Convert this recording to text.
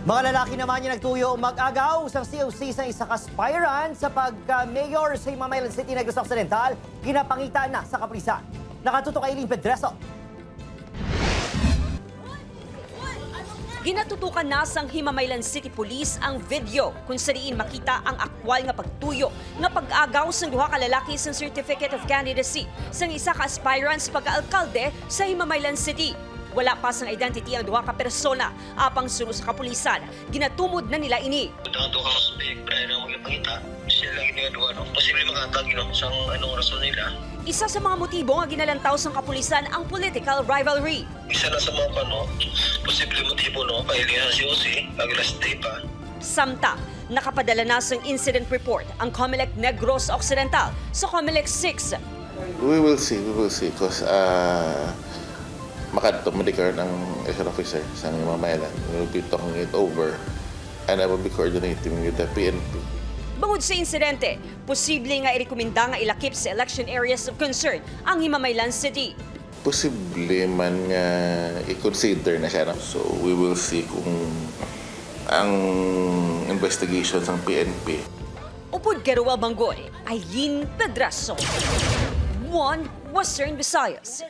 Mga lalaki naman yung nagtuyo mag-agaw sa COC sa isa ka-aspirant sa pagka-mayor sa Himamaylan City, Negros Occidental, ginapangita na sa kapulisan. Nakatutok kay Eileen Pedreso. Ginatutukan na sang Himamaylan City Police ang video kung saan makita ang aktwal nga pagtuyo nga pag-agaw sang duha ka lalaki sa Certificate of Candidacy sang isa ka aspirant sa pagka-alkalde sa Himamaylan City. Wala pa sang identity ang duha ka persona apang suno sa kapulisan. Ginatumod na nila ini. Ang duha ka suspect, prior na magpangita, sila lang ginagawa, no? Posible makatag, sang anong rason nila. Isa sa mga motibo nga ginalantaw sang kapulisan ang political rivalry. Isa na sa mga posible motibo, no? Pailihan si OC, last day pa. Samta, nakapadala na sang incident report ang COMELEC Negros Occidental sa COMELEC 6. We will see, because makadto madikar ng extra officer sa Himamaylan. We will be talking it over and I will be coordinating with the PNP. Bangod sa insidente, posible nga irekomenda nga ilakip sa election areas of concern ang Himamaylan City. Posible man nga i-consider na siya. So we will see kung ang investigations ng PNP. Upod Geruel Banggoy, Eileen Pedreso, One Western Visayas.